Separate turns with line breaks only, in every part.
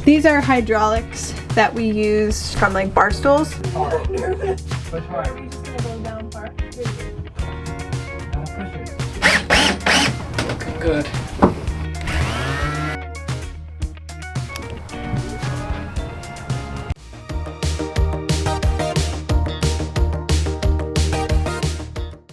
These are hydraulics that we use from like bar stools.
Which one? Okay, good.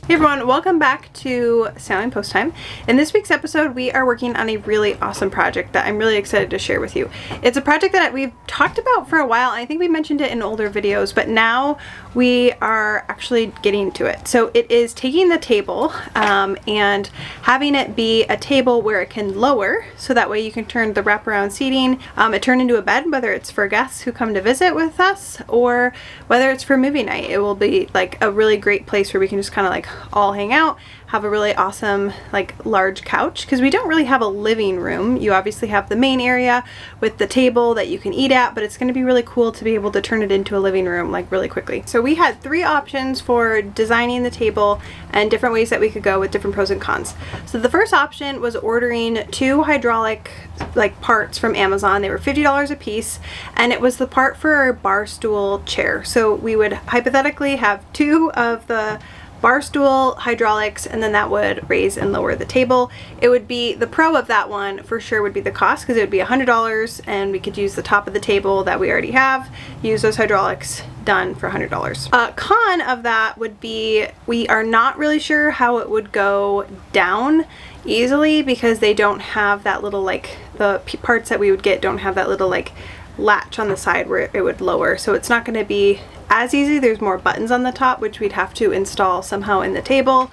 Hey everyone, welcome back to Sailing Post Time. In this week's episode, we are working on a really awesome project that I'm really excited to share with you. It's a project that we've talked about for a while, and I think we mentioned it in older videos, but now we are actually getting to it. So it is taking the table and having it be a table where it can lower, so that way you can turn the wraparound seating, it turned into a bed, whether it's for guests who come to visit with us or whether it's for movie night. It will be like a really great place where we can just kind of like all hang out, have a really awesome like large couch, because we don't really have a living room. You obviously have the main area with the table that you can eat at, but it's going to be really cool to be able to turn it into a living room like really quickly. So we had 3 options for designing the table and different ways that we could go with different pros and cons. So the first option was ordering 2 hydraulic like parts from Amazon. They were $50 a piece, and it was the part for our bar stool chair. So we would hypothetically have 2 of the bar stool hydraulics, and then that would raise and lower the table. It would be, the pro of that one for sure would be the cost, because it would be $100 and we could use the top of the table that we already have, use those hydraulics, done for $100. Con of that would be we are not really sure how it would go down easily, because they don't have that little like, the parts that we would get don't have that little like latch on the side where it would lower, so it's not going to be as easy. There's more buttons on the top which we'd have to install somehow in the table,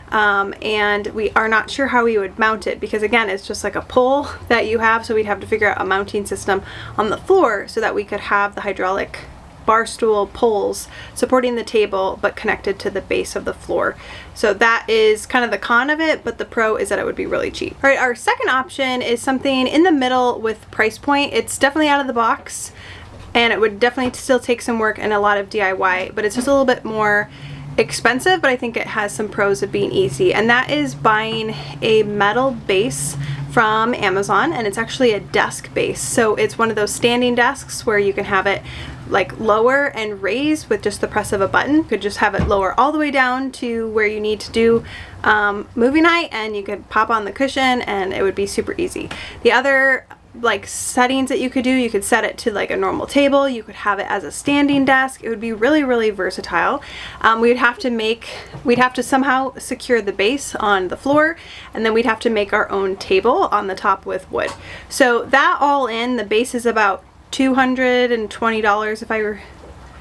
and we are not sure how we would mount it, because again it's just like a pole that you have, so we'd have to figure out a mounting system on the floor so that we could have the hydraulic bar stool poles supporting the table but connected to the base of the floor. So that is kind of the con of it, but the pro is that it would be really cheap. All right, our second option is something in the middle with price point. It's definitely out of the box, and it would definitely still take some work and a lot of DIY, but it's just a little bit more expensive, but I think it has some pros of being easy, and that is buying a metal base from Amazon, and it's actually a desk base. So it's one of those standing desks where you can have it like lower and raise with just the press of a button. You could just have it lower all the way down to where you need to do movie night, and you could pop on the cushion and it would be super easy. The other like settings that you could do, you could set it to like a normal table, you could have it as a standing desk. It would be really versatile. We'd have to somehow secure the base on the floor, and then we'd have to make our own table on the top with wood. So that all in, the base is about $220 if I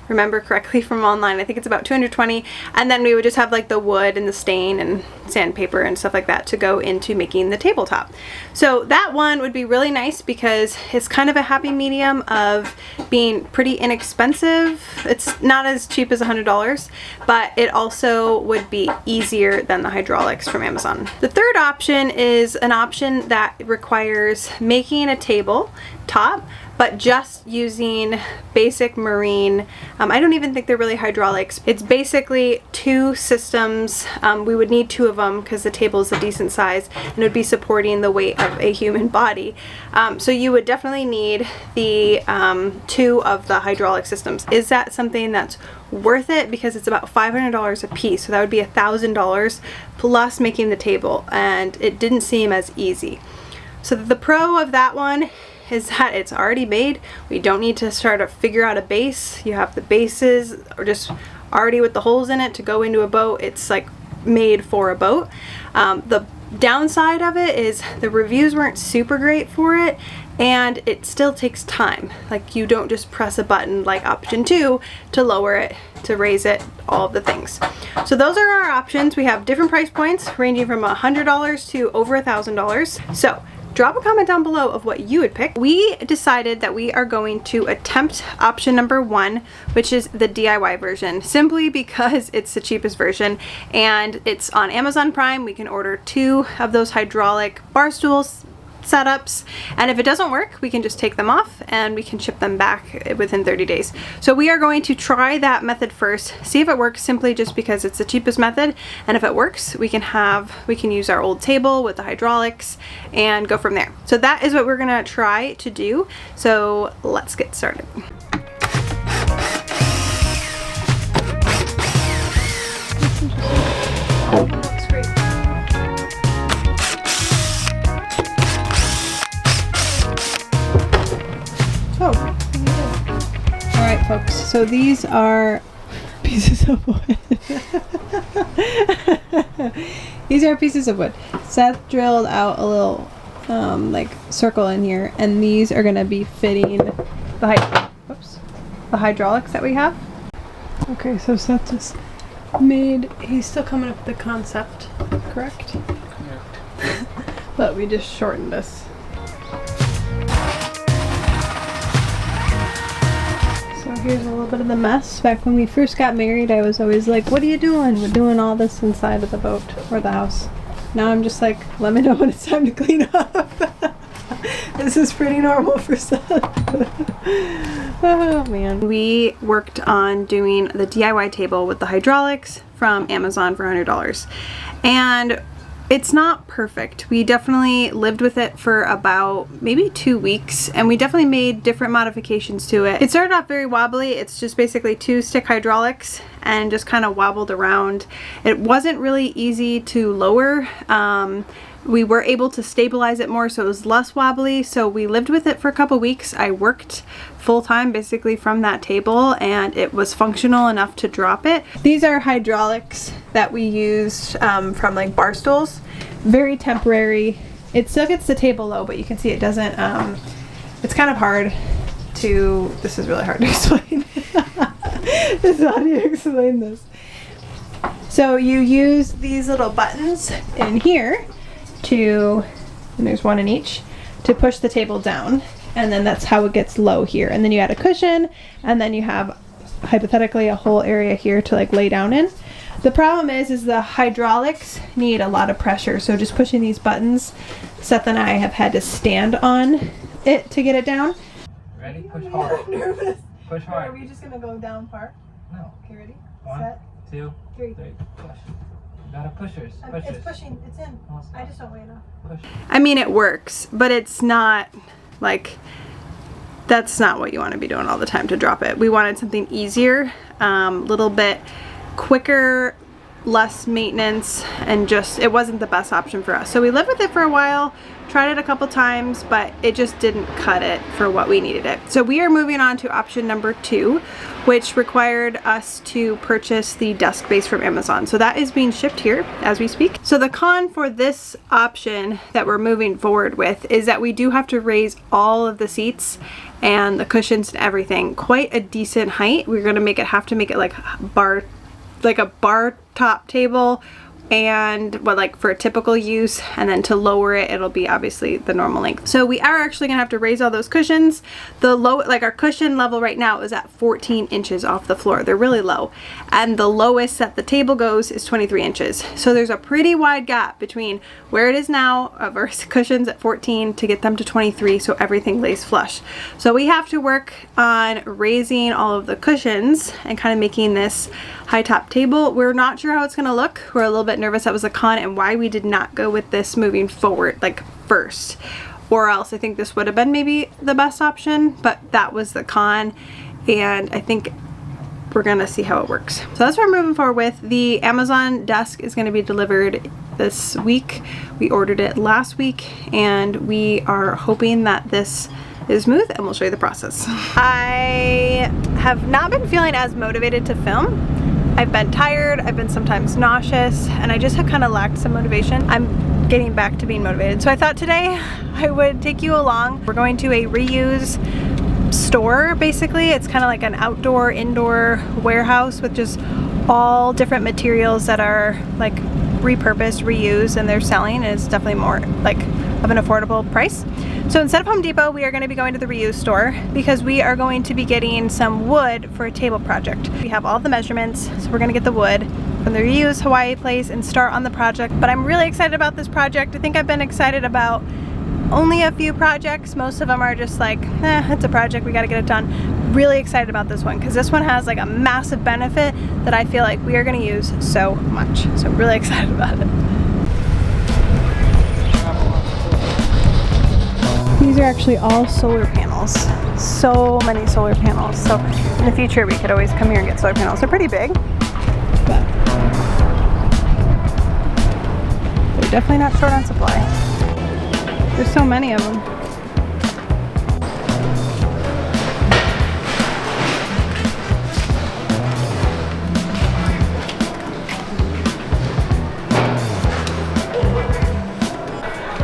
remember correctly from online. I think it's about $220, and then we would just have like the wood and the stain and sandpaper and stuff like that to go into making the tabletop. So that one would be really nice because it's kind of a happy medium of being pretty inexpensive. It's not as cheap as $100, but it also would be easier than the hydraulics from Amazon. The third option is an option that requires making a table top, but just using basic marine. I don't even think they're really hydraulics. It's basically 2 systems. We would need 2 of them because the table is a decent size and it would be supporting the weight of a human body. So you would definitely need the 2 of the hydraulic systems. Is that something that's worth it? Because it's about $500 a piece, so that would be $1,000 plus making the table, and it didn't seem as easy. So the pro of that one is that it's already made. We don't need to start to figure out a base. You have the bases or just already with the holes in it to go into a boat. It's like made for a boat. The downside of it is the reviews weren't super great for it, and it still takes time. Like, you don't just press a button like option 2 to lower it, to raise it, all of the things. So those are our options. We have different price points ranging from $100 to over $1,000. So drop a comment down below of what you would pick. We decided that we are going to attempt option number 1, which is the DIY version, simply because it's the cheapest version and it's on Amazon Prime. We can order 2 of those hydraulic bar stools setups, and if it doesn't work, we can just take them off and we can ship them back within 30 days. So we are going to try that method first, see if it works, simply just because it's the cheapest method, and if it works, we can use our old table with the hydraulics and go from there. So that is what we're gonna try to do. So let's get started. Alright folks, so these are pieces of wood. These are pieces of wood. Seth drilled out a little like circle in here, and these are going to be fitting the hydraulics that we have. Okay, so Seth just he's still coming up with the concept, correct?
Correct.
But we just shortened this. So here's a little bit of the mess. Back when we first got married, I was always like, what are you doing? We're doing all this inside of the boat or the house. Now I'm just like, let me know when it's time to clean up. This is pretty normal for Seth. Oh man. We worked on doing the DIY table with the hydraulics from Amazon for $100. And it's not perfect. We definitely lived with it for about maybe 2 weeks, and we definitely made different modifications to it. It started off very wobbly. It's just basically 2-stick hydraulics and just kind of wobbled around. It wasn't really easy to lower. We were able to stabilize it more so it was less wobbly, so we lived with it for a couple weeks. I worked full-time basically from that table, and it was functional enough to drop it. These are hydraulics that we used from like bar stools. Very temporary. It still gets the table low, but you can see it doesn't, it's kind of hard to, this is really hard to explain. This is how do you explain this? So you use these little buttons in here to, and there's one in each, to push the table down, and then that's how it gets low here. And then you add a cushion, and then you have hypothetically a whole area here to like lay down in. The problem is the hydraulics need a lot of pressure, so just pushing these buttons, Seth and I have had to stand on it to get it down.
Ready? Push hard.
Nervous.
Push hard.
Are we just gonna go down far?
No.
Okay, ready?
1,
Set.
2,
3.
3. Push. You gotta pushers. Pushers.
It's pushing. It's in.
Oh, stop.
I just don't weigh enough.
Push.
I mean, it works, but it's not like, that's not what you want to be doing all the time to drop it. We wanted something easier, little bit quicker, less maintenance, and just, it wasn't the best option for us. So we lived with it for a while, tried it a couple times, but it just didn't cut it for what we needed it. So we are moving on to option number 2, which required us to purchase the desk base from Amazon. So that is being shipped here as we speak. So the con for this option that we're moving forward with is that we do have to raise all of the seats and the cushions and everything quite a decent height. We're gonna have to make it like a bar top table, and like for a typical use, and then to lower it, it'll be obviously the normal length. So we are actually gonna have to raise all those cushions. Our cushion level right now is at 14 inches off the floor. They're really low, and the lowest that the table goes is 23 inches. So there's a pretty wide gap between where it is now of our cushions at 14 to get them to 23, so everything lays flush. So we have to work on raising all of the cushions and kind of making this high top table. We're not sure how it's gonna look. We're a little bit nervous. That was a con, and why we did not go with this moving forward like first, or else I think this would have been maybe the best option, but that was the con, and I think we're gonna see how it works. So that's what we're moving forward with. The Amazon desk is gonna be delivered this week. We ordered it last week, and we are hoping that this is smooth, and we'll show you the process. I have not been feeling as motivated to film. I've been tired, I've been sometimes nauseous, and I just have kind of lacked some motivation. I'm getting back to being motivated. So I thought today I would take you along. We're going to a reuse store, basically. It's kind of like an outdoor, indoor warehouse with just all different materials that are like repurposed, reused, and they're selling, and it's definitely more like of an affordable price. So instead of Home Depot, we are going to be going to the reuse store because we are going to be getting some wood for a table project. We have all the measurements, so we're going to get the wood from the reuse Hawaii place and start on the project. But I'm really excited about this project. I think I've been excited about only a few projects. Most of them are just like, it's a project, we gotta get it done. Really excited about this one because this one has like a massive benefit that I feel like we are gonna use so much. So really excited about it. These are actually all solar panels. So many solar panels. So in the future we could always come here and get solar panels. They're pretty big, but they're definitely not short on supply. There's so many of them.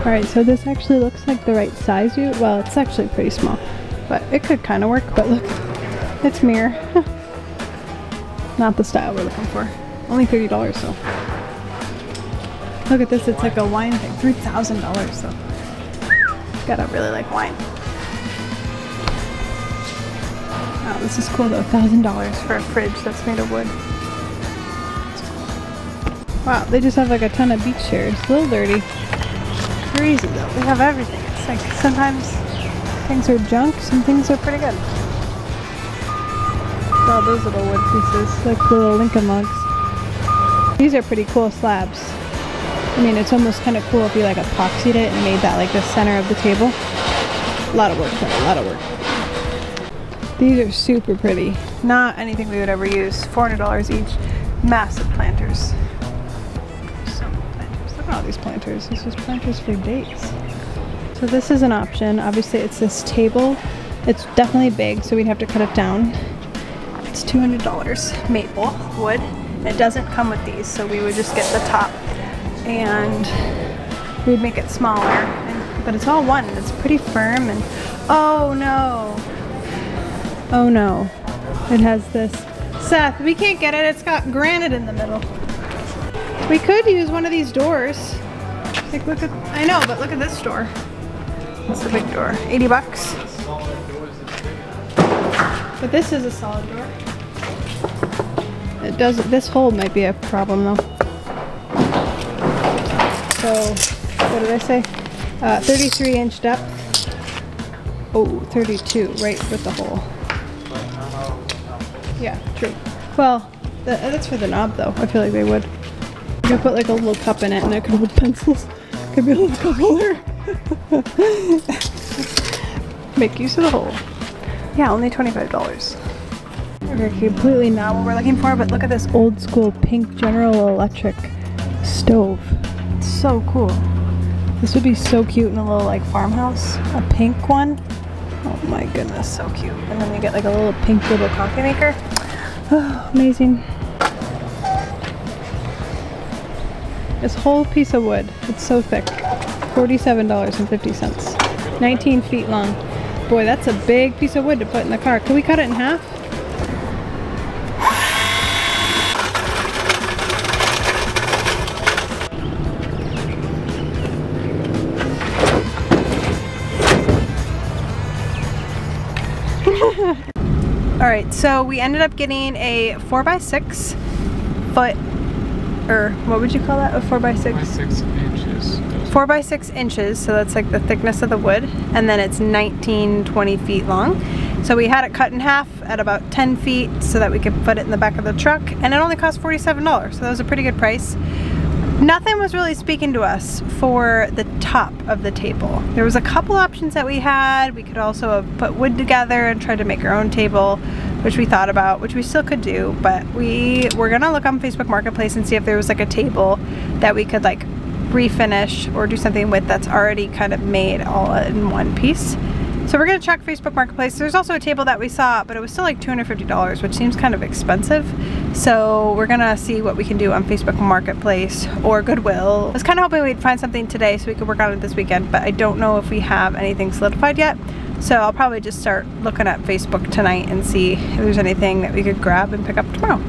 Alright, so this actually looks like the right size. Well, it's actually pretty small, but it could kind of work. But look, it's mirror. Not the style we're looking for. Only $30 though. Look at this, it's like a wine thing. $3,000 so. Gotta really like wine. Oh, this is cool though. $1,000 for a fridge that's made of wood. Wow, they just have like a ton of beach chairs. A little dirty. Crazy though. We have everything. It's like sometimes things are junk, some things are pretty good. All those little wood pieces, like the little Lincoln logs. These are pretty cool slabs. I mean, it's almost kind of cool if you like epoxied it and made that like the center of the table. A lot of work, a lot of work. These are super pretty. Not anything we would ever use. $400 each. Massive planters. Look at all these planters. This is planters for dates. So this is an option. Obviously it's this table. It's definitely big, so we'd have to cut it down. It's $200 maple wood. It doesn't come with these, so we would just get the top and we'd make it smaller. But it's all one. It's pretty firm and oh no. Oh no. It has this. Seth, we can't get it. It's got granite in the middle. We could use one of these doors. Like look at, I know, but look at this door. It's a big door. 80 bucks. But this is a solid door. It does, this hole might be a problem though. So, what did I say? 33-inch depth. Oh, 32, right with the hole. Yeah, true. Well, that's for the knob though. I feel like they would. You could put like a little cup in it and it could hold pencils. Could be a little cup holder. Make use of the hole. Yeah, only $25. Okay, completely not what we're looking for, but look at this old school pink General Electric stove. It's so cool. This would be so cute in a little like farmhouse. A pink one. Oh my goodness, so cute. And then you get like a little pink little coffee maker. Oh, amazing. This whole piece of wood, it's so thick. $47.50. 19 feet long. Boy, that's a big piece of wood to put in the car. Can we cut it in half? Alright, so we ended up getting a 4x6 foot, or what would you call that? A 4x6?
6 inches.
4x6 inches, so that's like the thickness of the wood, and then it's 19-20 feet long. So we had it cut in half at about 10 feet so that we could put it in the back of the truck, and it only cost $47, so that was a pretty good price. Nothing was really speaking to us for the top of the table. There was a couple options that we had. We could also have put wood together and tried to make our own table, which we thought about, which we still could do, but we were gonna look on Facebook Marketplace and see if there was like a table that we could like refinish or do something with that's already kind of made all in one piece. So we're gonna check Facebook Marketplace. There's also a table that we saw, but it was still like $250, which seems kind of expensive. So we're gonna see what we can do on Facebook Marketplace or Goodwill. I was kind of hoping we'd find something today so we could work on it this weekend, but I don't know if we have anything solidified yet. So I'll probably just start looking at Facebook tonight and see if there's anything that we could grab and pick up tomorrow.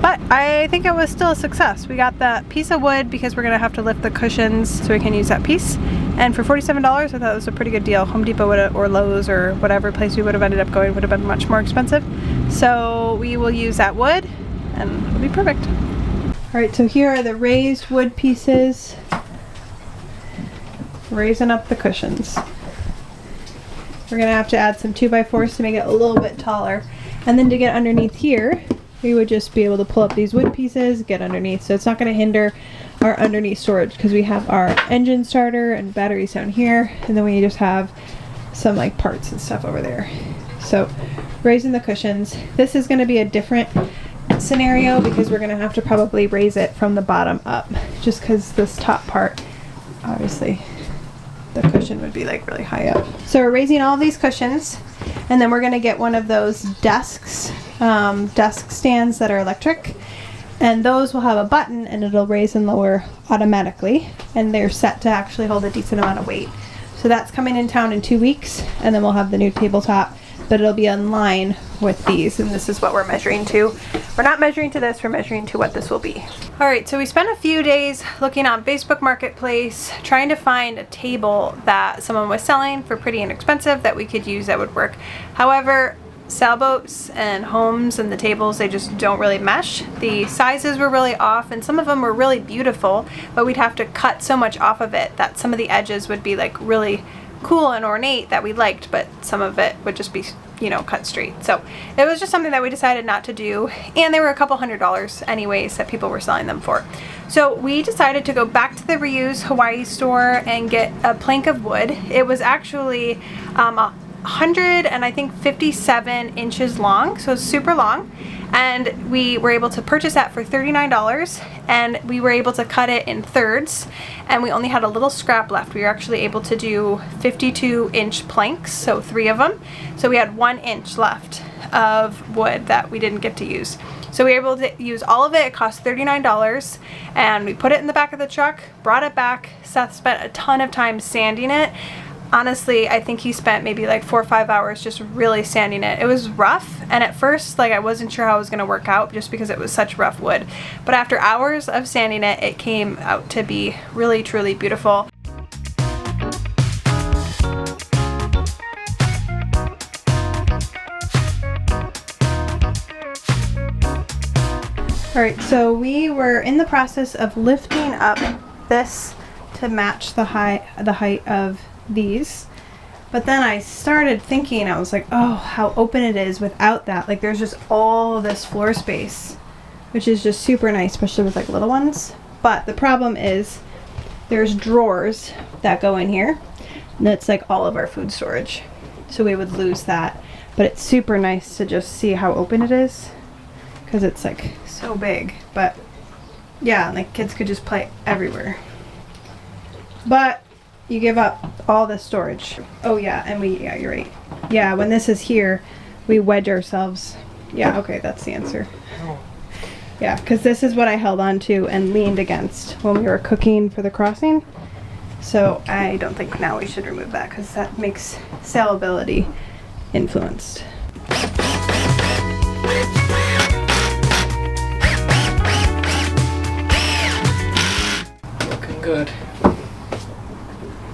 But I think it was still a success. We got that piece of wood because we're gonna have to lift the cushions so we can use that piece. And for $47, I thought it was a pretty good deal. Home Depot or Lowe's or whatever place we would have ended up going would have been much more expensive. So we will use that wood and it'll be perfect. All right, so here are the raised wood pieces. raising up the cushions. We're gonna have to add some 2x4s to make it a little bit taller. And then to get underneath here, we would just be able to pull up these wood pieces, get underneath. So it's not gonna hinder our underneath storage because we have our engine starter and batteries down here. And then we just have some like parts and stuff over there. So raising the cushions. This is gonna be a different scenario because we're gonna have to probably raise it from the bottom up just because this top part, obviously, the cushion would be like really high up. So we're raising all of these cushions, and then we're gonna get one of those desks, desk stands that are electric, and those will have a button and it'll raise and lower automatically, and they're set to actually hold a decent amount of weight. So that's coming in town in 2 weeks, and then we'll have the new tabletop, but it'll be in line with these, and this is what we're measuring to. We're not measuring to this, we're measuring to what this will be. All right, so we spent a few days looking on Facebook Marketplace, trying to find a table that someone was selling for pretty inexpensive that we could use that would work. However, sailboats and homes and the tables, they just don't really mesh. The sizes were really off, and some of them were really beautiful, but we'd have to cut so much off of it that some of the edges would be like really cool and ornate that we liked, but some of it would just be, you know, cut straight. So it was just something that we decided not to do, and they were a couple $100 anyways that people were selling them for. So we decided to go back to the Reuse Hawaii store and get a plank of wood. It was actually 100 and I think 57 inches long, so it's super long, and we were able to purchase that for $39, and we were able to cut it in thirds, and we only had a little scrap left. We were actually able to do 52-inch planks, so 3 of them, so we had 1 inch left of wood that we didn't get to use. So we were able to use all of it. It cost $39, and we put it in the back of the truck, brought it back. Seth spent a ton of time sanding it. Honestly, I think he spent maybe like 4 or 5 hours just really sanding it. It was rough, and at first, like, I wasn't sure how it was going to work out just because it was such rough wood. But after hours of sanding it, it came out to be really, truly beautiful. All right, so we were in the process of lifting up this to match the height of these, but then I started thinking, I was like, oh, how open it is without that. Like, there's just all this floor space, which is just super nice, especially with like little ones. But the problem is there's drawers that go in here, and that's like all of our food storage, so we would lose that. But it's super nice to just see how open it is because it's like so big. But yeah, like kids could just play everywhere, but you give up all the storage. Oh yeah, and yeah, you're right. Yeah, when this is here, we wedge ourselves. Yeah, okay, that's the answer. Yeah, because this is what I held on to and leaned against when we were cooking for the crossing. So I don't think now we should remove that because that makes sailability influenced.
Looking good.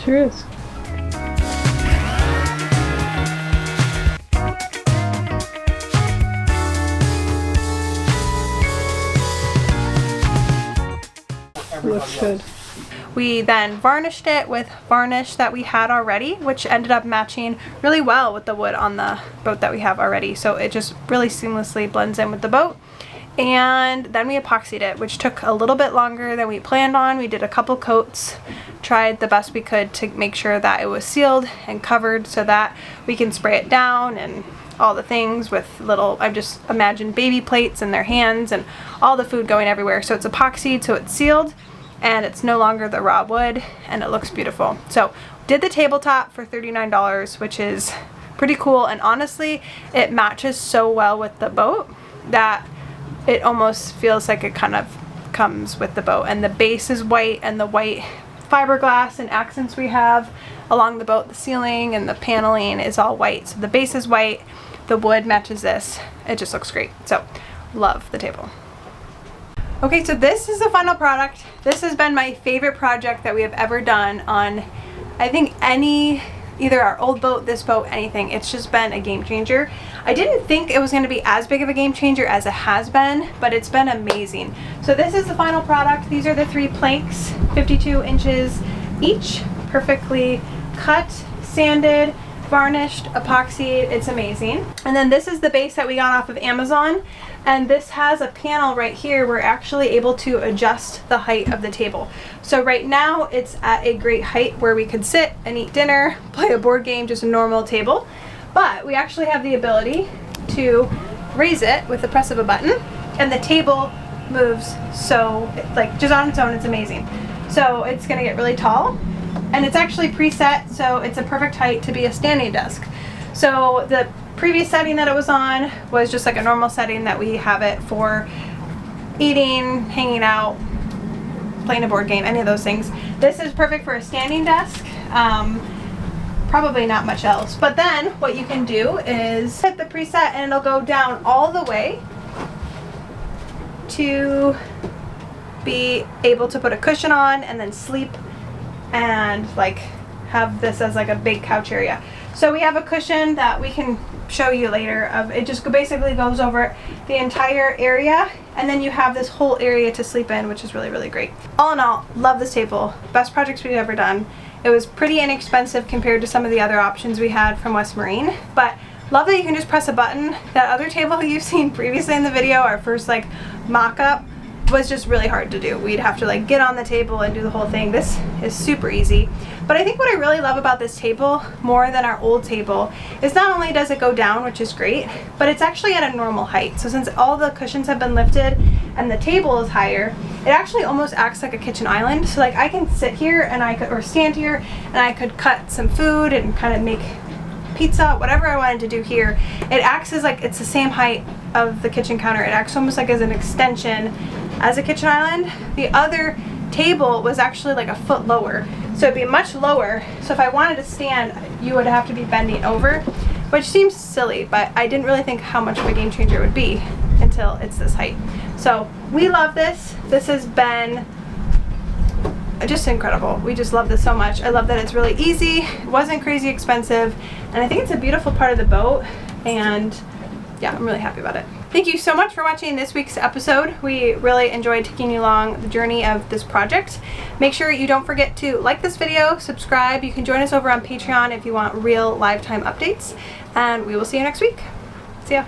Sure is. Looks good. We then varnished it with varnish that we had already, which ended up matching really well with the wood on the boat that we have already. So it just really seamlessly blends in with the boat. And then we epoxied it, which took a little bit longer than we planned on. We did a couple coats, tried the best we could to make sure that it was sealed and covered so that we can spray it down and all the things with little, I've just imagined baby plates in their hands and all the food going everywhere. So it's epoxied, so it's sealed, and it's no longer the raw wood, and it looks beautiful. So did the tabletop for $39, which is pretty cool, and honestly, it matches so well with the boat that it almost feels like it kind of comes with the boat. And the base is white, and the white fiberglass and accents we have along the boat, the ceiling and the paneling is all white. So the base is white, the wood matches this. It just looks great. So love the table. Okay, so this is the final product. This has been my favorite project that we have ever done on, I think, either our old boat, this boat, anything. It's just been a game changer. I didn't think it was going to be as big of a game changer as it has been, but it's been amazing. So this is the final product. These are the 3 planks, 52 inches each perfectly cut, sanded, varnished, epoxied. It's amazing. And then this is the base that we got off of Amazon, and this has a panel right here. We're actually able to adjust the height of the table. So right now it's at a great height where we could sit and eat dinner, play a board game, just a normal table. But we actually have the ability to raise it with the press of a button, and the table moves, so like just on its own, it's amazing. So it's gonna get really tall, and it's actually preset, so it's a perfect height to be a standing desk. So the previous setting that it was on was just like a normal setting that we have it for eating, hanging out, playing a board game, any of those things. This is perfect for a standing desk. Probably not much else. But then what you can do is hit the preset and it'll go down all the way to be able to put a cushion on and then sleep and like have this as like a big couch area. So we have a cushion that we can show you later of, it just basically goes over the entire area, and then you have this whole area to sleep in, which is really, really great. All in all, love this table. Best projects we've ever done. It was pretty inexpensive compared to some of the other options we had from West Marine, but love that you can just press a button. That other table you've seen previously in the video, our first like mock-up, was just really hard to do. We'd have to like get on the table and do the whole thing. This is super easy. But I think what I really love about this table more than our old table is not only does it go down, which is great, but it's actually at a normal height. So since all the cushions have been lifted and the table is higher, it actually almost acts like a kitchen island. So like I can sit here and I could, or stand here, and I could cut some food and kind of make pizza, whatever I wanted to do here. It acts as like, it's the same height of the kitchen counter. It acts almost like as an extension as a kitchen island. The other table was actually like a foot lower, so it'd be much lower. So if I wanted to stand, you would have to be bending over, which seems silly, but I didn't really think how much of a game changer it would be until it's this height. So we love this. This has been just incredible. We just love this so much. I love that it's really easy, it wasn't crazy expensive, and I think it's a beautiful part of the boat, and yeah, I'm really happy about it. Thank you so much for watching this week's episode. We really enjoyed taking you along the journey of this project. Make sure you don't forget to like this video, subscribe. You can join us over on Patreon if you want real live time updates, and we will see you next week. See ya.